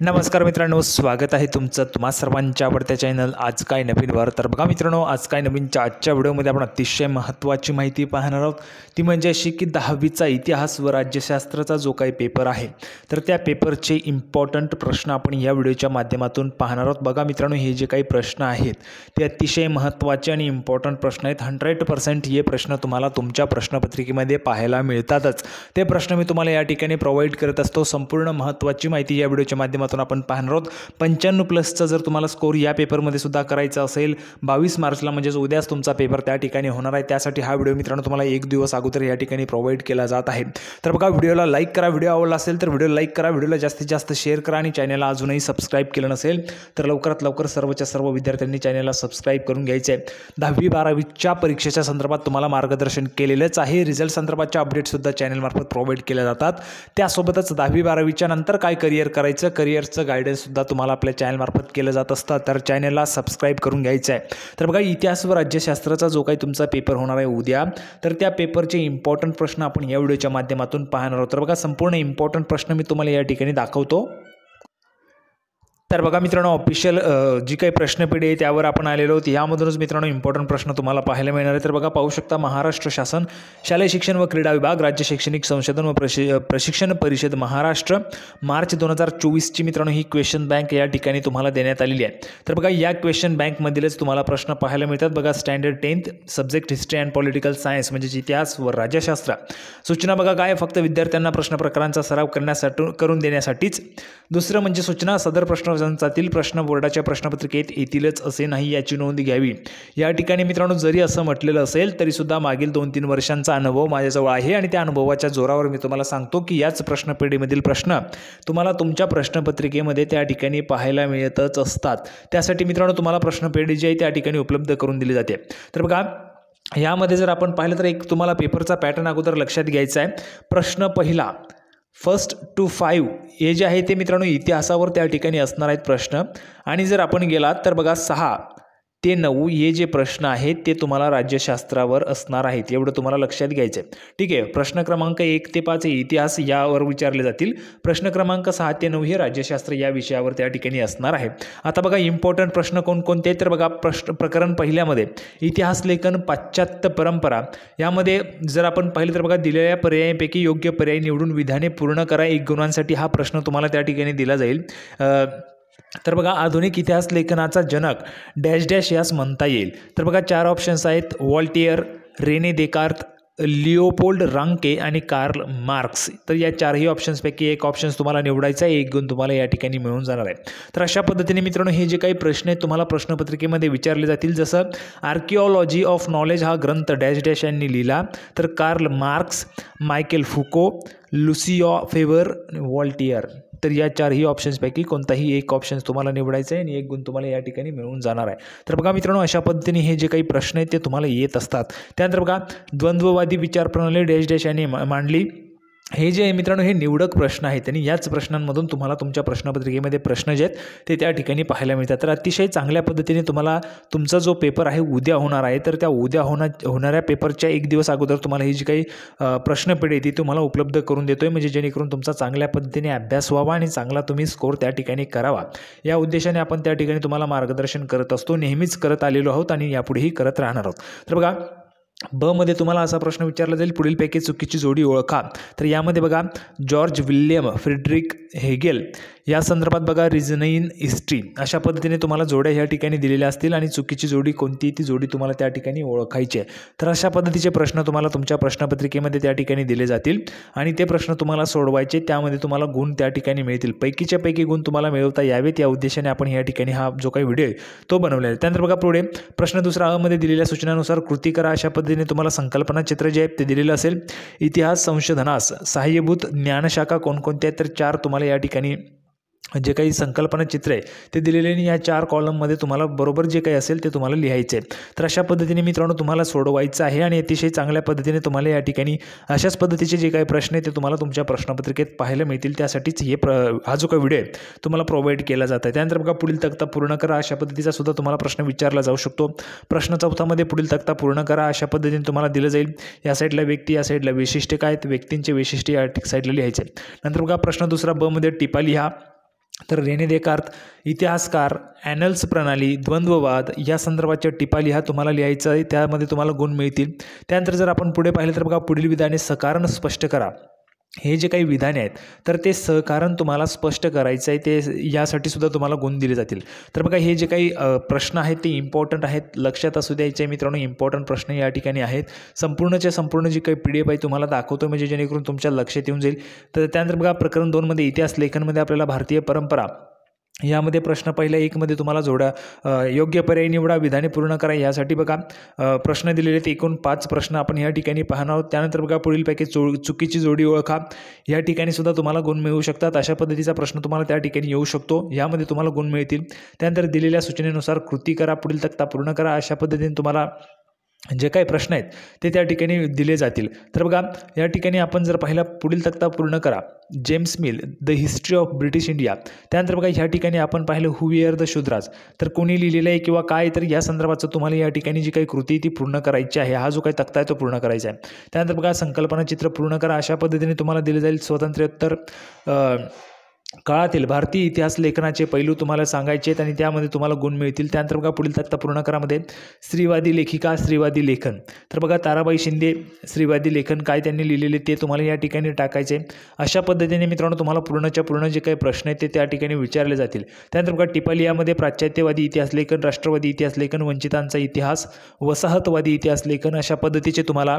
नमस्कार मित्रांनो, स्वागत आहे तुमचं तुम्हा सर्वांच्या आवडत्या चॅनल आज काय नवीन वर. तर बघा मित्रांनो, आज काय नवीनच्या आजच्या व्हिडिओमध्ये आपण अतिशय महत्त्वाची माहिती पाहणार आहोत. ती म्हणजे अशी की 10वीचा इतिहास व राज्यशास्त्राचा जो काही पेपर आहे तर त्या पेपरचे इम्पॉर्टंट प्रश्न आपण या व्हिडिओच्या माध्यमातून पाहणार आहोत. बघा मित्रांनो, हे जे काही प्रश्न आहेत ते अतिशय महत्त्वाचे आणि इम्पॉर्टंट प्रश्न आहेत. 100% हे प्रश्न तुम्हाला तुमच्या प्रश्नपत्रिकेमध्ये पाहायला मिळतातच. ते प्रश्न मी तुम्हाला या ठिकाणी प्रोव्हाइड करत असतो. संपूर्ण महत्त्वाची माहिती या व्हिडिओच्या माध्यमातून आपण पाहणार आहोत. 95+ जर तुम्हाला स्कोर या पेपरमध्ये सुद्धा करायचा असेल, 22 मार्चला म्हणजेच उद्याच तुमचा पेपर त्या ठिकाणी होणार आहे. त्यासाठी हा व्हिडिओ मित्रांनो तुम्हाला एक दिवस अगोदर या ठिकाणी प्रोव्हाइड केला जात आहे. तर बघा, व्हिडिओला लाईक करा, व्हिडिओ आवडला असेल तर व्हिडिओ लाईक करा, व्हिडिओला जास्तीत जास्त शेअर करा आणि चॅनलला अजूनही सबस्क्राईब केलं नसेल तर लवकरात लवकर सर्वच्या सर्व विद्यार्थ्यांनी चॅनलला सबस्क्राईब करून घ्यायचे आहे. 10वी-12वीच्या परीक्षेच्या संदर्भात तुम्हाला मार्गदर्शन केलेलंच आहे. रिझल्ट संदर्भातच्या अपडेटसुद्धा चॅनलमार्फत प्रोव्हाइड केल्या जातात. त्यासोबतच 10वी-12वीच्या नंतर काय करिअर करायचं, करिअरचं गायडन्ससुद्धा तुम्हाला आपल्या चॅनलमार्फत केलं जात असतं. तर चॅनलला सबस्क्राईब करून घ्यायचं आहे. तर बघा, इतिहास व राज्यशास्त्राचा जो काही तुमचा पेपर होणार आहे उद्या, तर त्या पेपरचे इम्पॉर्टंट प्रश्न आपण या व्हिडिओच्या माध्यमातून पाहणार आहोत. तर बघा, संपूर्ण इम्पॉर्टंट प्रश्न मी तुम्हाला या ठिकाणी दाखवतो. तर बघा मित्रांनो, ऑफिशियल जी काही प्रश्नपिढी आहे त्यावर आपण आलेलो आहोत. यामधूनच मित्रांनो इम्पॉर्टंट प्रश्न तुम्हाला पाहायला मिळणार आहे. तर बघा, पाहू शकता, महाराष्ट्र शासन शालेय शिक्षण व क्रीडा विभाग, राज्य शैक्षणिक संशोधन व प्रशिक्षण परिषद महाराष्ट्र, मार्च 2024ची मित्रांनो ही क्वेश्चन बँक या ठिकाणी तुम्हाला देण्यात आलेली आहे. तर बघा, या क्वेश्चन बँकमधीलच तुम्हाला प्रश्न पाहायला मिळतात. बघा, standard 10th subject history and political science म्हणजे इतिहास व राज्यशास्त्र. सूचना बघा काय, फक्त विद्यार्थ्यांना प्रश्न प्रकारांचा सराव करण्यासाठी करून देण्यासाठीच. दुसरं म्हणजे सूचना, सदर प्रश्नसंचातील प्रश्न बोर्डाच्या प्रश्नपत्रिकेत येतीलच असे नाही, याची नोंद घ्यावी. या ठिकाणी मित्रांनो जरी असं म्हटलेलं असेल तरी सुद्धा मागील 2-3 वर्षांचा अनुभव माझ्याजवळ आहे आणि त्या अनुभवाच्या जोरावर मी तुम्हाला सांगतो की याच प्रश्नपेढीमधील प्रश्न तुम्हाला तुमच्या प्रश्नपत्रिकेमध्ये त्या ठिकाणी पाहायला मिळतच असतात. त्यासाठी मित्रांनो तुम्हाला प्रश्नपेढी जी आहे त्या ठिकाणी उपलब्ध करून दिली जाते. तर बघा, यामध्ये जर आपण पाहिलं तर एक तुम्हाला पेपरचा पॅटर्न अगोदर लक्षात घ्यायचा आहे. प्रश्न पहिला 1st to 5 हे जे आहे ते मित्रांनो इतिहासावर त्या ठिकाणी असणार आहेत प्रश्न. आणि जर आपण गेलात तर बघा 6 ते 9 हे जे प्रश्न आहेत ते तुम्हाला राज्यशास्त्रावर असणार आहेत. एवढं तुम्हाला लक्षात घ्यायचं आहे. ठीक आहे. प्रश्न क्रमांक 1 ते 5 इतिहास यावर विचारले जातील. प्रश्न क्रमांक 6 ते 9 हे राज्यशास्त्र या विषयावर त्या ठिकाणी असणार आहे. आता बघा, इम्पॉर्टंट प्रश्न कोणकोणते तर बघा, प्रकरण पहिल्यामध्ये इतिहास लेखन पाश्चात्य परंपरा. यामध्ये जर आपण पाहिलं तर बघा, दिलेल्या पर्यायांपैकी योग्य पर्याय निवडून विधाने पूर्ण करा. 1 गुणांसाठी हा प्रश्न तुम्हाला त्या ठिकाणी दिला जाईल. तर बघा, आधुनिक इतिहास लेखनाचा जनक डॅश डॅश यास म्हणता येईल. तर बघा, 4 ऑप्शन्स आहेत: वॉल्टियर, रेने देकार्त, लिओपोल्ड रांके आणि कार्ल मार्क्स. तर या 4ही ऑप्शन्सपैकी एक ऑप्शन्स तुम्हाला निवडायचा आहे. 1 गुण तुम्हाला या ठिकाणी मिळून जाणार आहे. तर अशा पद्धतीने मित्रांनो हे जे काही प्रश्न आहेत तुम्हाला प्रश्नपत्रिकेमध्ये विचारले जातील. जसं आर्किओलॉजी ऑफ नॉलेज हा ग्रंथ डॅश डॅश यांनी लिहिला. तर Karl Marx, Michael फुको, Lucia favour, volunteer. तर या 4ही ऑप्शन्सपैकी कोणताही एक ऑप्शन तुम्हाला निवडायचं आहे आणि 1 गुण तुम्हाला या ठिकाणी मिळून जाणार आहे. तर बघा मित्रांनो, अशा पद्धतीने हे जे काही प्रश्न आहेत ते तुम्हाला येत असतात. त्यानंतर बघा, द्वंद्ववादी विचारप्रणाली डॅश डॅश यांनी मांडली. हे जे मित्रांनो हे निवडक प्रश्न आहेत आणि याच प्रश्नांमधून तुम्हाला तुमच्या प्रश्नपत्रिकेमध्ये प्रश्न जे आहेत ते त्या ठिकाणी पाहायला मिळतात. तर अतिशय चांगल्या पद्धतीने तुम्हाला तुमचा जो पेपर आहे उद्या होणार आहे, तर त्या उद्या होणाऱ्या पेपरच्या 1 दिवस अगोदर तुम्हाला ही जी काही प्रश्नपेढी आहे ती तुम्हाला उपलब्ध करून देतोय, म्हणजे जेणेकरून तुमचा चांगल्या पद्धतीने अभ्यास व्हावा आणि चांगला तुम्ही स्कोर त्या ठिकाणी करावा. या उद्देशाने आपण त्या ठिकाणी तुम्हाला मार्गदर्शन करत असतो, नेहमीच करत आलेलो आहोत आणि यापुढेही करत राहणार आहोत. तर बघा, ब मध्ये तुम्हाला असा प्रश्न विचारला जाईल: पुढीलपैकी चुकीची जोडी ओळखा. तर यामध्ये बघा, जॉर्ज विल्यम फ्रेडरिक हेगेल या संदर्भात बघा, रिझनिंग हिस्ट्री अशा पद्धतीने तुम्हाला जोड्या या ठिकाणी दिलेल्या असतील आणि चुकीची जोडी कोणती ती जोडी तुम्हाला त्या ठिकाणी ओळखायची आहे. तर अशा पद्धतीचे प्रश्न तुम्हाला तुमच्या प्रश्नपत्रिकेमध्ये त्या ठिकाणी दिले जातील आणि ते प्रश्न तुम्हाला सोडवायचे. त्यामध्ये तुम्हाला गुण त्या ठिकाणी मिळतील. पैकीच्या पैकी गुण तुम्हाला मिळवता यावेत या उद्देशाने आपण या ठिकाणी हा जो काही व्हिडिओ आहे तो बनवलेला आहे. त्यानंतर बघा, पुढे प्रश्न दुसरा अ मध्ये दिलेल्या सूचनानुसार कृती करा. अशा पद्धतीने तुम्हाला संकल्पना चित्र जे आहे ते दिलेलं असेल. इतिहास संशोधनास सहाय्यभूत ज्ञानशाखा कोणकोणत्या आहेत तर 4 तुम्हाला या ठिकाणी जे काही संकल्पना चित्र आहे ते दिलेले आणि या 4 कॉलममध्ये तुम्हाला बरोबर जे काही असेल ते तुम्हाला लिहायचे आहे. तर अशा पद्धतीने मित्रांनो तुम्हाला सोडवायचं आहे आणि अतिशय चांगल्या पद्धतीने तुम्हाला या ठिकाणी अशाच पद्धतीचे जे काही प्रश्न आहेत ते तुम्हाला तुमच्या प्रश्नपत्रिकेत पाहायला मिळतील. त्यासाठीच हा जो काही व्हिडिओ आहे तुम्हाला प्रोव्हाइड केला जात आहे. त्यानंतर बघा, पुढील तक्ता पूर्ण करा. अशा पद्धतीचा सुद्धा तुम्हाला प्रश्न विचारला जाऊ शकतो. प्रश्न 4मध्ये पुढील तक्ता पूर्ण करा अशा पद्धतीने तुम्हाला दिलं जाईल. या साईडला व्यक्ती, या साईडला वैशिष्ट्य काय आहेत, व्यक्तींचे वैशिष्ट्य या साईडला लिहायचे. नंतर बघा, प्रश्न दुसरा ब मध्ये टिपा लिहा. तर रेने देकार्त, इतिहासकार, ॲनल्स प्रणाली, द्वंद्ववाद या संदर्भाच्या टिपा लिहा, तुम्हाला लिहायचं आहे, त्यामध्ये तुम्हाला गुण मिळतील. त्यानंतर जर आपण पुढे पाहिलं तर बघा, पुढील विधाने सकारण स्पष्ट करा. हे जे काही विधाने आहेत तर ते सहकारण तुम्हाला स्पष्ट करायचं आहे, ते यासाठी सुद्धा तुम्हाला गुण दिले जातील. तर बघा, हे जे काही प्रश्न आहेत ते इम्पॉर्टंट आहेत, लक्षात असू द्यायचे मित्रांनो. इम्पॉर्टंट प्रश्न या ठिकाणी आहेत. संपूर्णच्या संपूर्ण जी काही PDF आहे तुम्हाला दाखवतो, म्हणजे जेणेकरून तुमच्या लक्षात येऊन जाईल. तर त्यानंतर बघा, प्रकरण 2 मध्ये इतिहास लेखनमध्ये आपल्याला भारतीय परंपरा यामध्ये प्रश्न पहिल्या 1 मध्ये तुम्हाला योग्य पर्याय निवडा, विधाने पूर्ण करा. यासाठी बघा प्रश्न दिलेले आहेत, एकूण 5 प्रश्न आपण या ठिकाणी पाहणार आहोत. त्यानंतर बघा, पुढीलपैकी चुकीची जोडी ओळखा. या ठिकाणी सुद्धा तुम्हाला गुण मिळू शकतात. अशा पद्धतीचा प्रश्न तुम्हाला त्या ठिकाणी येऊ शकतो, यामध्ये तुम्हाला गुण मिळतील. त्यानंतर दिलेल्या सूचनेनुसार कृती करा, पुढील तक्ता पूर्ण करा. अशा पद्धतीने तुम्हाला जे काही प्रश्न आहेत ते त्या ठिकाणी दिले जातील. तर बघा, या ठिकाणी आपण जर पाहिला, पुढील तक्ता पूर्ण करा, James mill, the history of British India. त्यानंतर बघा, ह्या ठिकाणी आपण पाहिलं, हू वेअर द शूद्राज, तर कोणी लिहिलेलं आहे किंवा काय, तर या संदर्भाचं तुम्हाला या ठिकाणी जी काही कृती ती पूर्ण करायची आहे. हा जो काही तक्ता आहे तो पूर्ण करायचा आहे. त्यानंतर बघा, संकल्पना चित्र पूर्ण करा. अशा पद्धतीने तुम्हाला दिले जाईल. स्वातंत्र्योत्तर काळातील भारतीय इतिहास लेखनाचे पैलू तुम्हाला सांगायचे आहेत आणि त्यामध्ये तुम्हाला गुण मिळतील. त्यानंतर बघा, पुढील तक्ता पूर्ण करामध्ये स्त्रीवादी लेखिका, स्त्रीवादी लेखन. तर बघा, ताराबाई शिंदे, स्त्रीवादी लेखन काय त्यांनी लिहिलेले ते तुम्हाला या ठिकाणी टाकायचे. अशा पद्धतीने मित्रांनो तुम्हाला पूर्णच्या पूर्ण जे काही प्रश्न आहेत ते त्या ठिकाणी विचारले जातील. त्यानंतर बघा, टिपालियामध्ये पाश्चात्यवादी इतिहास लेखन, राष्ट्रवादी इतिहास लेखन, वंचितांचा इतिहास, वसाहतवादी इतिहास लेखन. अशा पद्धतीचे तुम्हाला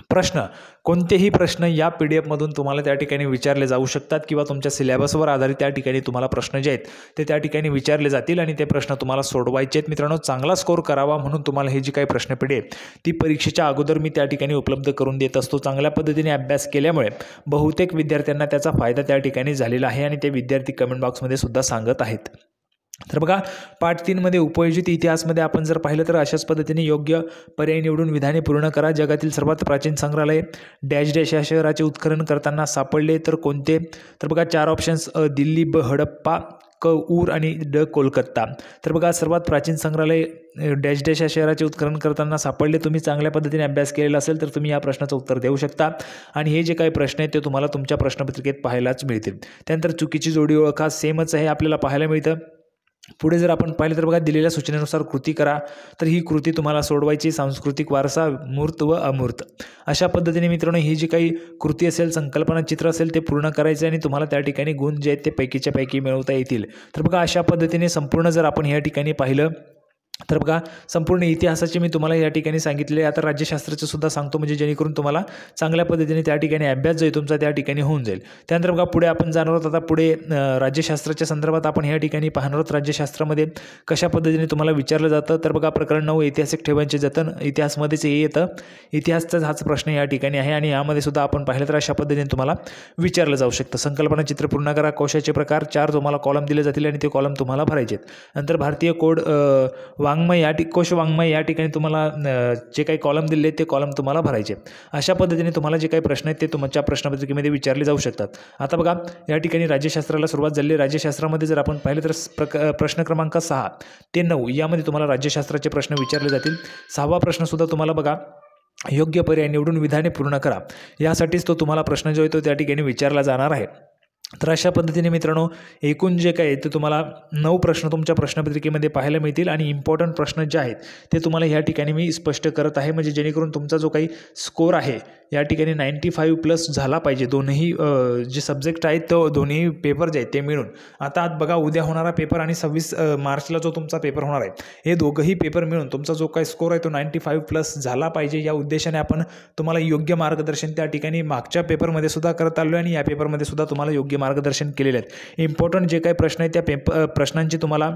प्रश्न, कोणतेही प्रश्न या PDF मधून तुम्हाला त्या ठिकाणी विचारले जाऊ शकतात किंवा तुमच्या सिलेबसवर आधारित त्या ठिकाणी तुम्हाला प्रश्न जे आहेत ते त्या ठिकाणी विचारले जातील आणि ते प्रश्न तुम्हाला सोडवायचे आहेत. मित्रांनो, चांगला स्कोर करावा म्हणून तुम्हाला हे जी काही प्रश्नपेढी आहे ती परीक्षेच्या अगोदर मी त्या ठिकाणी उपलब्ध करून देत असतो. चांगल्या पद्धतीने अभ्यास केल्यामुळे बहुतेक विद्यार्थ्यांना त्याचा फायदा त्या ठिकाणी झालेला आहे आणि ते विद्यार्थी कमेंट बॉक्समध्ये सुद्धा सांगत आहेत. तर बघा, पाठ 3 मध्ये उपयोजित इतिहासमध्ये आपण जर पाहिलं तर अशाच पद्धतीने योग्य पर्याय निवडून विधाने पूर्ण करा. जगातील सर्वात प्राचीन संग्रहालय डॅश डॅश या शहराचे उत्खनन करताना सापडले तर कोणते? तर बघा, 4 ऑप्शन्स, दिल्ली, ब हडप्पा, क ऊर आणि ड कोलकाता. तर बघा, सर्वात प्राचीन संग्रहालय डॅश डॅश या शहराचे उत्खनन करताना सापडले. तुम्ही चांगल्या पद्धतीने अभ्यास केलेला असेल तर तुम्ही या प्रश्नाचं उत्तर देऊ शकता आणि हे जे काही प्रश्न आहेत ते तुम्हाला तुमच्या प्रश्नपत्रिकेत पाहायलाच मिळतील. त्यानंतर चुकीची जोडी ओळखा, सेमच आहे आपल्याला पाहायला मिळतं. पुढे जर आपण पाहिलं तर बघा, दिलेल्या सूचनेनुसार कृती करा. तर ही कृती तुम्हाला सोडवायची. सांस्कृतिक वारसा, मूर्त व अमूर्त. अशा पद्धतीने मित्रांनो ही जी काही कृती असेल, संकल्पना चित्र असेल ते पूर्ण करायचे आणि तुम्हाला त्या ठिकाणी गुण जे आहेत ते पैकीच्या पैकी मिळवता येतील. तर बघा, अशा पद्धतीने संपूर्ण जर आपण या ठिकाणी पाहिलं तर बघा, संपूर्ण इतिहासाचे मी तुम्हाला या ठिकाणी सांगितले. आता राज्यशास्त्राचं सुद्धा सांगतो, म्हणजे जेणेकरून तुम्हाला चांगल्या पद्धतीने त्या ठिकाणी अभ्यास जो आहे तुमचा त्या ठिकाणी होऊन जाईल. त्यानंतर बघा, पुढे आपण जाणार आहोत. आता पुढे राज्यशास्त्राच्या संदर्भात आपण या ठिकाणी पाहणार आहोत. राज्यशास्त्रामध्ये कशा पद्धतीने तुम्हाला विचारलं जातं. तर बघा, प्रकरण 9 ऐतिहासिक ठेवांचे जतन. इतिहासमध्येच हे येतं, इतिहासचाच हाच प्रश्न या ठिकाणी आहे आणि यामध्ये सुद्धा आपण पाहिलं तर अशा पद्धतीने तुम्हाला विचारलं जाऊ शकतं. संकल्पना चित्र पूर्ण करा. कोशाचे प्रकार 4 तुम्हाला कॉलम दिले जातील आणि ते कॉलम तुम्हाला भरायचे आहेत. नंतर भारतीय कोड वाङ्मय कोश वाङ्मय या ठिकाणी तुम्हाला जे काही कॉलम दिले आहेत ते कॉलम तुम्हाला भरायचे. अशा पद्धतीने तुम्हाला जे काही प्रश्न आहेत ते तुमच्या प्रश्नपत्रिकेमध्ये विचारले जाऊ शकतात. आता बघा, या ठिकाणी राज्यशास्त्राला सुरुवात झाली. राज्यशास्त्रामध्ये जर आपण पाहिलं तर प्रश्न क्रमांक 6 ते 9 यामध्ये तुम्हाला राज्यशास्त्राचे प्रश्न विचारले जातील. 6वा प्रश्नसुद्धा तुम्हाला बघा, योग्य पर्याय निवडून विधाने पूर्ण करा. यासाठीच तो तुम्हाला प्रश्न जो आहे तो त्या ठिकाणी विचारला जाणार आहे. तर अशा पद्धतीने मित्रांनो एकूण जे काय आहे ते तुम्हाला 9 प्रश्न तुमच्या प्रश्नपत्रिकेमध्ये पाहायला मिळतील आणि इम्पॉर्टंट प्रश्न जे आहेत ते तुम्हाला ह्या ठिकाणी मी स्पष्ट करत आहे, म्हणजे जेणेकरून तुमचा जो काही स्कोर आहे या ठिकाणी 95+ झाला पाहिजे. दोन्ही जे सब्जेक्ट आहेत तो दोन्ही पेपर जे आहेत ते मिळून. आता बघा, उद्या होणारा पेपर आणि 26 मार्चला जो तुमचा पेपर होणार आहे हे दोघंही पेपर मिळून तुमचा जो काही स्कोर आहे तो 95+ झाला पाहिजे. या उद्देशाने आपण तुम्हाला योग्य मार्गदर्शन त्या ठिकाणी मागच्या पेपरमध्ये सुद्धा करत आलो आणि या पेपरमध्ये सुद्धा तुम्हाला योग्य मार्गदर्शन केलेले आहेत. इम्पॉर्टंट जे काही प्रश्न आहेत त्या प्रश्नांची तुम्हाला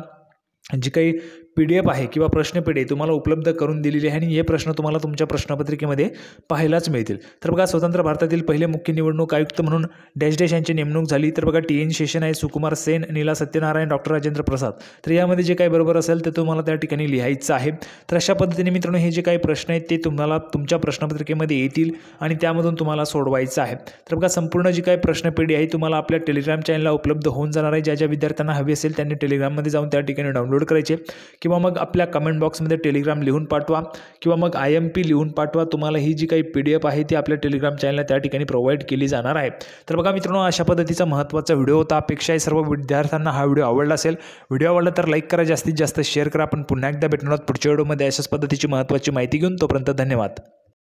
जी काही PDF आहे किंवा प्रश्नपेढी तुम्हाला उपलब्ध करून दिलेली आहे आणि हे प्रश्न तुम्हाला तुमच्या प्रश्नपत्रिकेमध्ये पाहायलाच मिळतील. तर बघा, स्वतंत्र भारतातील पहिले मुख्य निवडणूक आयुक्त म्हणून डॅश डॅश यांची नेमणूक झाली. तर बघा, TN शेषन आहे, सुकुमार सेन, नीला सत्यनारायण, डॉक्टर राजेंद्र प्रसाद. तर यामध्ये जे काही बरोबर असेल ते तुम्हाला त्या ठिकाणी लिहायचं आहे. तर अशा पद्धतीने मित्रांनो हे जे काही प्रश्न आहेत ते तुम्हाला तुमच्या प्रश्नपत्रिकेमध्ये येतील आणि त्यामधून तुम्हाला सोडवायचं आहे. तर बघा, संपूर्ण जी काही प्रश्नपेढी आहे तुम्हाला आपल्या टेलिग्राम चॅनलला उपलब्ध होऊन जाणार आहे. ज्या ज्या विद्यार्थ्यांना हवी असेल त्यांनी टेलिग्राममध्ये जाऊन त्या ठिकाणी डाउनलोड करायचे किंवा मग आपल्या कमेंट बॉक्समध्ये टेलिग्राम लिहून पाठवा किंवा मग IMP लिहून पाठवा. तुम्हाला ही जी काही PDF आहे ती आपल्या टेलिग्राम चॅनलला त्या ठिकाणी प्रोव्हाइड केली जाणार आहे. तर बघा मित्रांनो, अशा पद्धतीचा महत्त्वाचा व्हिडिओ होता. अपेक्षा आहे सर्व विद्यार्थ्यांना हा व्हिडिओ आवडला असेल. व्हिडिओ आवडला तर लाईक करा, जास्तीत जास्त शेअर करा. आपण पुन्हा एकदा भेटणार आहोत पुढच्या व्हिडिओमध्ये अशाच पद्धतीची महत्त्वाची माहिती घेऊन. तोपर्यंत धन्यवाद.